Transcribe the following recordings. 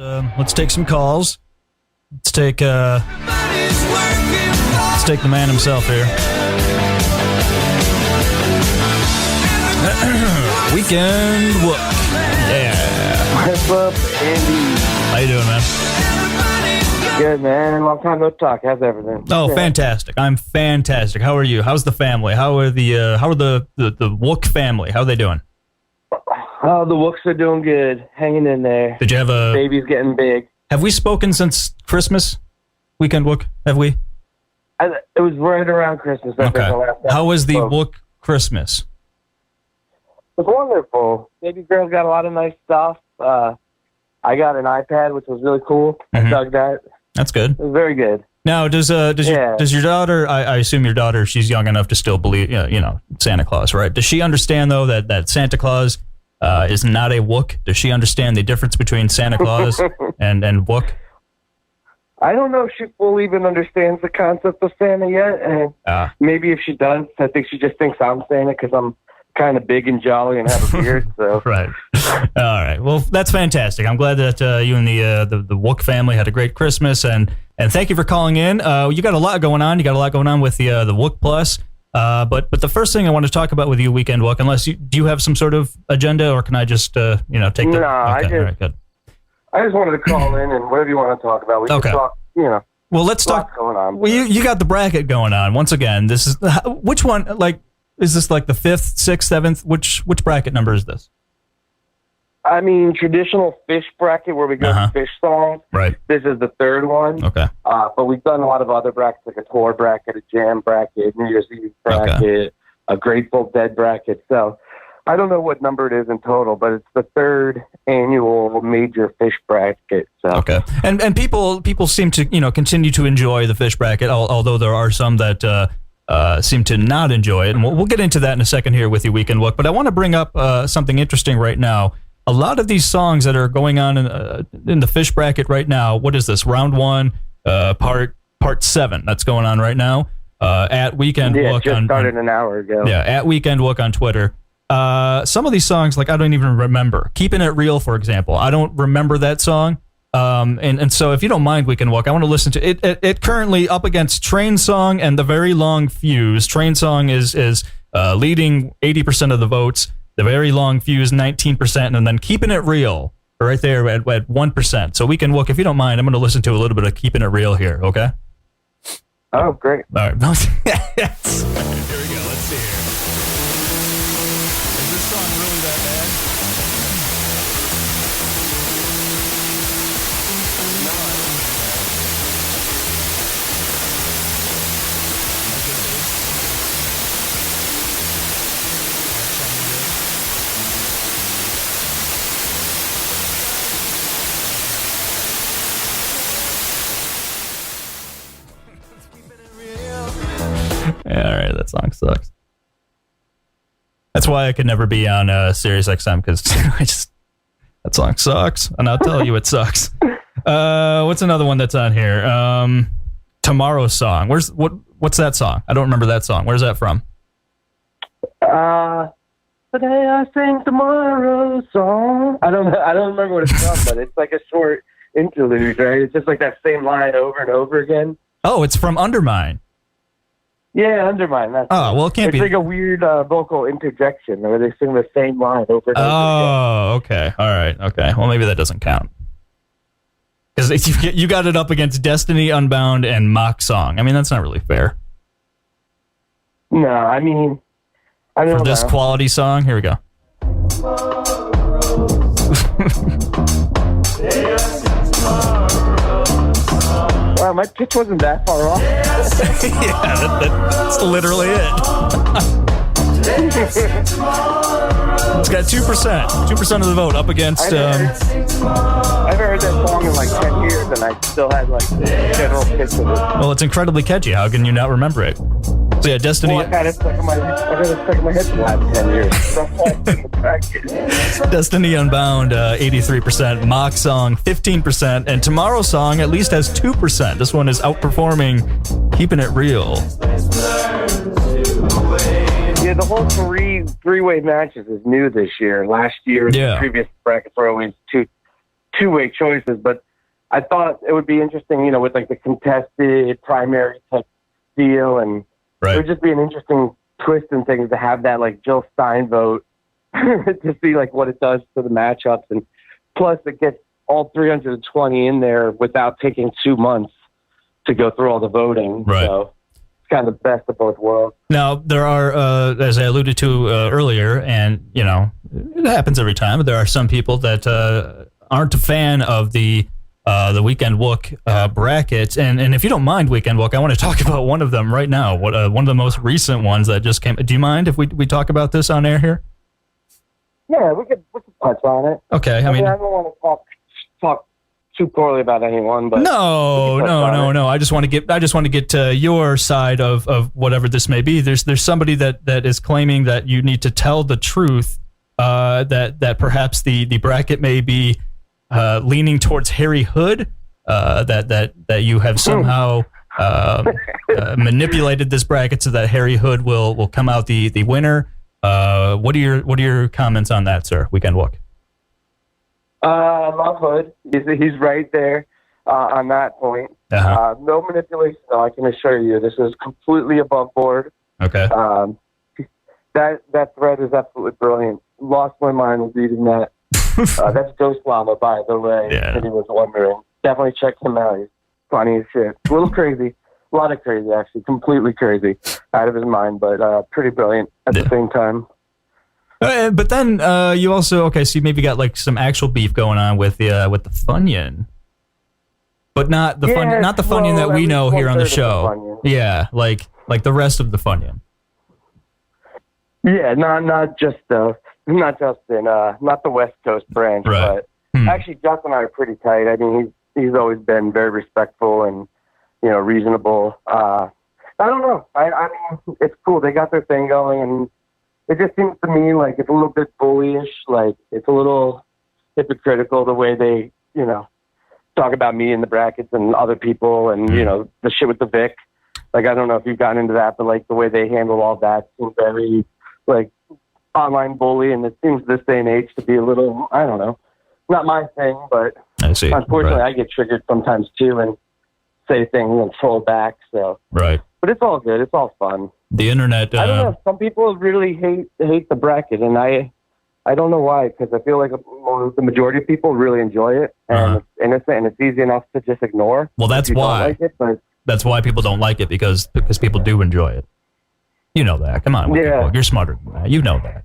Let's take some calls. Let's take the man himself here. Weekend Wook. Yeah. What's up, Andy? How you doing, man? Good, man. Long time no talk. How's everything? Oh, fantastic. I'm fantastic. How are you? How's the family? How are the Wook family? How are they doing? Oh, the Wooks are doing good. Hanging in there. Did you have a... Baby's getting big. Have we spoken since Christmas? Weekend Wook? Have we? It was right around Christmas. I think, the last time How was the spoke. Wook Christmas? It was wonderful. Baby girl's got a lot of nice stuff. I got an iPad, which was really cool. I dug that. That's good. It was very good. Now, does your daughter? I assume your daughter. She's young enough to still believe, Santa Claus, right? Does she understand though that Santa Claus is not a Wook? Does she understand the difference between Santa Claus and Wook? I don't know if she fully even understands the concept of Santa yet, and maybe if she does, I think she just thinks I'm Santa because I'm kind of big and jolly and have a beard. So Right. All right. Well, that's fantastic. I'm glad that you and the Wook family had a great Christmas, and thank you for calling in. You got a lot going on. You got a lot going on with the Wook Plus. But the first thing I want to talk about with you, Weekend Wook, do you have some sort of agenda, or can I just take the... No, okay, all right, good. I just wanted to call in and whatever you want to talk about. We can talk, Well, let's talk. Going on. Well, you got the bracket going on. Once again, this is... Which one, is this like the 5th, 6th, 7th? Which bracket number is this? I mean, traditional Phish bracket where we go to Phish songs. Right. This is the 3rd one. Okay. But we've done a lot of other brackets, like a tour bracket, a jam bracket, New Year's Eve bracket, a Grateful Dead bracket. So I don't know what number it is in total, but it's the 3rd annual major Phish bracket. So. Okay. And people seem to continue to enjoy the Phish bracket, although there are some that seem to not enjoy it. And we'll get into that in a second here with you, Weekend Wook. But I want to bring up something interesting right now. A lot of these songs that are going on in the Phish bracket right now, what is this? Round 1, part 7. That's going on right now. At Weekend Wook. Just started an hour ago. Yeah, at Weekend Wook on Twitter. Some of these songs, I don't even remember. Keeping It Real, for example. I don't remember that song. And so if you don't mind, Weekend Wook, I want to listen to it. It currently up against Train Song and The Very Long Fuse. Train Song is leading 80% of the votes. The Very Long Fuse, 19%, and then Keeping It Real, right there at 1%. So Weekend Wook, if you don't mind, I'm going to listen to a little bit of Keeping It Real here, okay? Oh, great. All right. Yes. Here we go. Let's see here. Is this song really that bad? Yeah, all right, that song sucks. That's why I could never be on Sirius XM, because that song sucks, and I'll tell you it sucks. What's another one that's on here? Tomorrow's Song. What's that song? I don't remember that song. Where's that from? Today I sing tomorrow's song. I don't remember what it's from, but it's like a short interlude, right? It's just like that same line over and over again. Oh, it's from Undermine. Yeah, Undermine. That's well, it can't be. It's like a weird vocal interjection where they sing the same line over and over again. Oh, okay. All right. Okay. Well, maybe that doesn't count. Because you got it up against Destiny, Unbound, and Mock Song. I mean, that's not really fair. No, I mean, I don't know. For this quality song, here we go. Wow, my pitch wasn't that far off. Yeah, that's literally it. It's got 2%. 2% of the vote up against... I've heard that song in like 10 years, and I still had like the general pitch of it. Well, it's incredibly catchy. How can you not remember it? So yeah, Destiny... Well, I got it stuck in my head for the last 10 years. Destiny Unbound, 83%. Mock Song, 15%. And Tomorrow's Song at least has 2%. This one is outperforming Keeping It Real. Yeah, the whole three-way matches is new this year. Last year, the previous brackets were always two two-way choices, but I thought it would be interesting, you know, with like the contested primary type deal, and it would just be an interesting twist and things to have that like Jill Stein vote to see like what it does to the matchups, and plus it gets all 320 in there without taking 2 months to go through all the voting. Right. So it's kind of the best of both worlds. Now, there are, as I alluded to earlier, and, you know, it happens every time, but there are some people that aren't a fan of the Weekend Wook brackets. And if you don't mind, Weekend Wook, I want to talk about one of them right now. One of the most recent ones that just came. Do you mind if we talk about this on air here? Yeah, we could touch on it. Okay. I mean, I don't want to talk too poorly about anyone, but no. I just want to get your side of whatever this may be. There's somebody that is claiming that you need to tell the truth, that perhaps the bracket may be leaning towards Harry Hood, that you have somehow manipulated this bracket so that Harry Hood will come out the winner. What are your comments on that, sir? Weekend Wook. Love Hood. He's right there on that point. Uh-huh. No manipulation, though, I can assure you. This is completely above board. Okay. That thread is absolutely brilliant. Lost my mind reading that. That's Ghost Llama, by the way. Yeah. If he was wondering. Definitely check him out. He's funny as shit. A little crazy. A lot of crazy, actually. Completely crazy. Out of his mind, but pretty brilliant at the same time. But then you also so you maybe got like some actual beef going on with the Funyun, but not the Funyun that we know here on the show. Yeah, like the rest of the Funyun. Yeah, not just the West Coast branch, right. But actually Justin and I are pretty tight. I mean, he's always been very respectful and, you know, reasonable. I don't know. I mean, it's cool. They got their thing going, and it just seems to me like it's a little bit bullyish. Like it's a little hypocritical the way they, you know, talk about me in the brackets and other people, and you know, the shit with the Vic. Like I don't know if you've gotten into that, but like the way they handle all that seems very like online bully, and it seems this day and age to be a little, I don't know, not my thing, but I see. Unfortunately, I get triggered sometimes too and say things and troll back. So right. But it's all good. It's all fun. The internet. I don't know. Some people really hate the bracket, and I don't know why. Because I feel like the majority of people really enjoy it, and it's innocent, and it's easy enough to just ignore. Well, that's why. Like it, but that's why people don't like it, because people do enjoy it. You know that. Come on, you're smarter than that. You know that.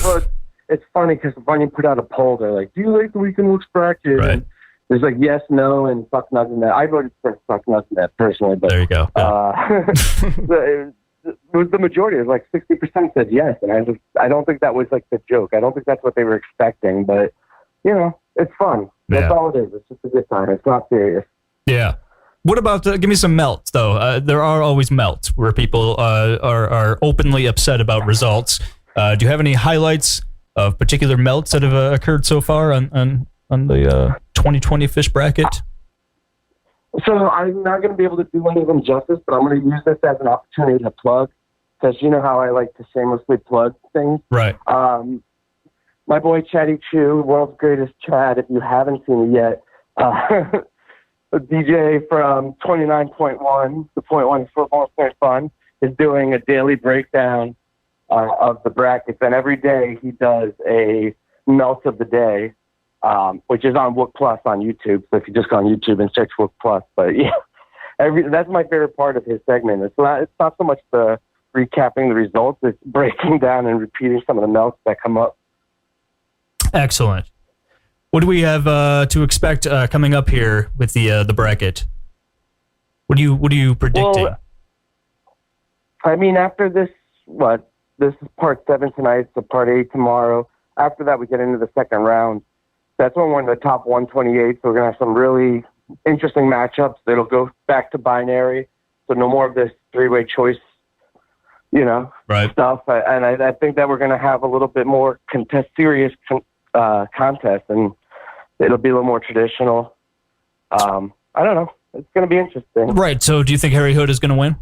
Well, it's funny because Bunny put out a poll. They're like, "Do you like the Weekend Wook's bracket?" Right. And there's like yes, no, and fuck nothing. That I voted for fuck nothing that personally, but there you go. The majority, it was like 60% said yes, and I don't think that was like the joke. I don't think that's what they were expecting, but you know, it's fun. That's all it is. It's just a good time. It's not serious. Yeah. What about give me some melts though? There are always melts where people are openly upset about results. Do you have any highlights of particular melts that have occurred so far on the 2020 Phish bracket? So I'm not going to be able to do any of them justice, but I'm going to use this as an opportunity to plug, because you know how I like to shamelessly plug things. Right. My boy Chatty Chew, world's greatest Chad, if you haven't seen it yet, a DJ from 29.1, the .1 Football Fair Fun, is doing a daily breakdown of the brackets, and every day he does a melt of the day. Which is on Wook Plus on YouTube. So if you just go on YouTube and search Wook Plus, but yeah, that's my favorite part of his segment. It's not so much the recapping the results; it's breaking down and repeating some of the melts that come up. Excellent. What do we have to expect coming up here with the bracket? What are you predicting? Well, I mean, after this, this is part 7 tonight, so part 8 tomorrow. After that, we get into the second round. That's when we're in the top 128, so we're going to have some really interesting matchups. It'll go back to binary, so no more of this three-way choice, you know, stuff. And I think that we're going to have a little bit more serious contest, and it'll be a little more traditional. I don't know. It's going to be interesting. Right, so do you think Harry Hood is going to win?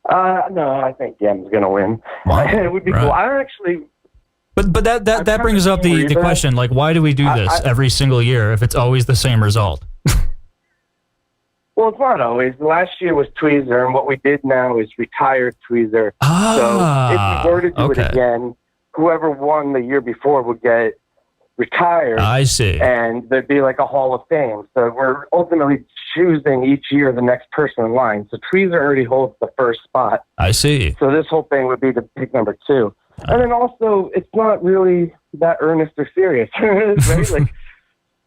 No, I think JEMP's going to win. Wow. It would be cool. I don't actually... But that brings up the question, like, why do we do this every single year if it's always the same result? Well, it's not always. Last year was Tweezer, and what we did now is retired Tweezer. So if we were to do it again, whoever won the year before would get retired. I see. And there'd be like a Hall of Fame. So we're ultimately choosing each year the next person in line. So Tweezer already holds the first spot. I see. So this whole thing would be to pick number 2. And then also, it's not really that earnest or serious, right? Like,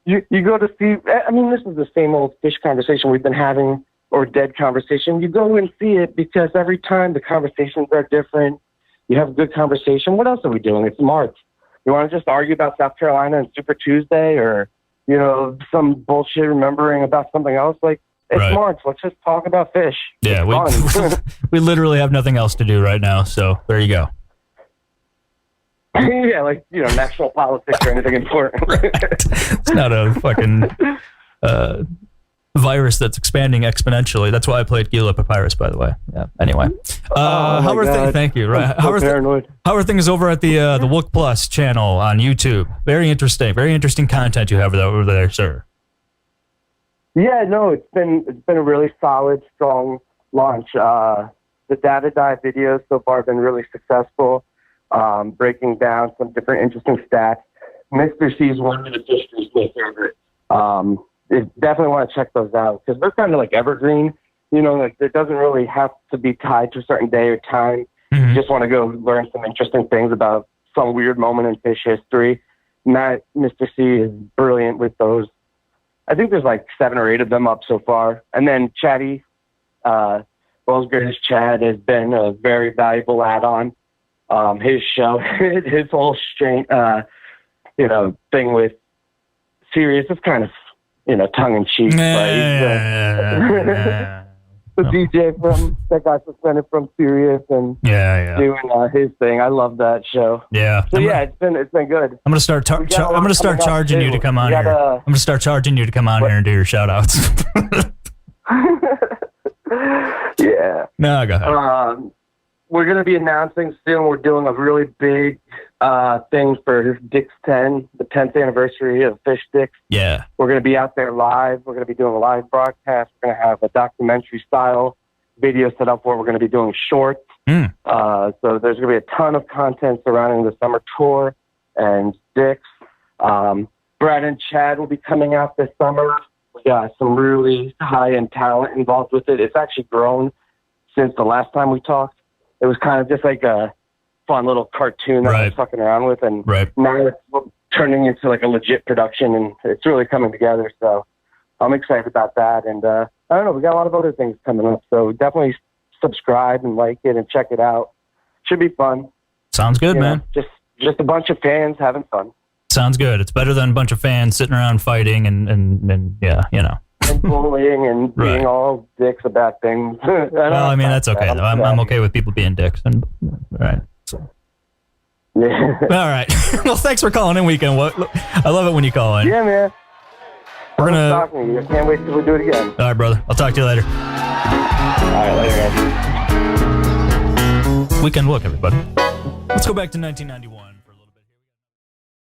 you go to see, I mean, this is the same old Phish conversation we've been having, or dead conversation. You go and see it because every time the conversations are different. You have a good conversation. What else are we doing? It's March. You want to just argue about South Carolina and Super Tuesday, or, some bullshit remembering about something else? Like, it's March. Let's just talk about Phish. Yeah, we literally have nothing else to do right now, so there you go. Yeah, like, national politics or anything important. It's not a fucking virus that's expanding exponentially. That's why I played Gila Papyrus, by the way. Yeah. Anyway, how are things? Thank you. Right. How are things over at the Wook Plus channel on YouTube? Very interesting content you have over there, sir. Yeah, no, it's been a really solid, strong launch. The Data Dive videos so far have been really successful. Breaking down some different interesting stats. Mr. C's one of the Phish is my favorite. Definitely want to check those out because they're kind of like evergreen. Like it doesn't really have to be tied to a certain day or time. Mm-hmm. You just want to go learn some interesting things about some weird moment in Phish history. Mr. C is brilliant with those. I think there's like 7 or 8 of them up so far. And then Chatty, World's Greatest Chad has been a very valuable add-on. His show, his whole thing with Sirius is kind of, tongue in cheek. The DJ that got suspended from Sirius and doing his thing. I love that show. Yeah. So it's been good. I'm gonna start charging you to come on here. I'm gonna start charging you to come on here and do your shout outs. Yeah. No, go ahead. We're going to be announcing soon we're doing a really big thing for Dick's 10, the 10th anniversary of Phish Dick's. Yeah. We're going to be out there live. We're going to be doing a live broadcast. We're going to have a documentary-style video set up where we're going to be doing shorts. So there's going to be a ton of content surrounding the summer tour and Dick's. Brad and Chad will be coming out this summer. We got some really high-end talent involved with it. It's actually grown since the last time we talked. It was kind of just like a fun little cartoon that I was fucking around with, and now it's turning into like a legit production, and it's really coming together. So I'm excited about that, and I don't know, we got a lot of other things coming up, so definitely subscribe and like it and check it out. Should be fun. Sounds good, man. Just a bunch of fans having fun. Sounds good. It's better than a bunch of fans sitting around fighting and yeah, and bullying and being all dicks about things. Well, I mean, that's okay. I'm okay with people being dicks. And right. So. Yeah. All right. Well, thanks for calling in, Weekend. I love it when you call in. Yeah, man. We're gonna. Talking to you. I can't wait till we do it again. All right, brother. I'll talk to you later. All right, later, guys. Weekend Wook, everybody. Let's go back to 1991.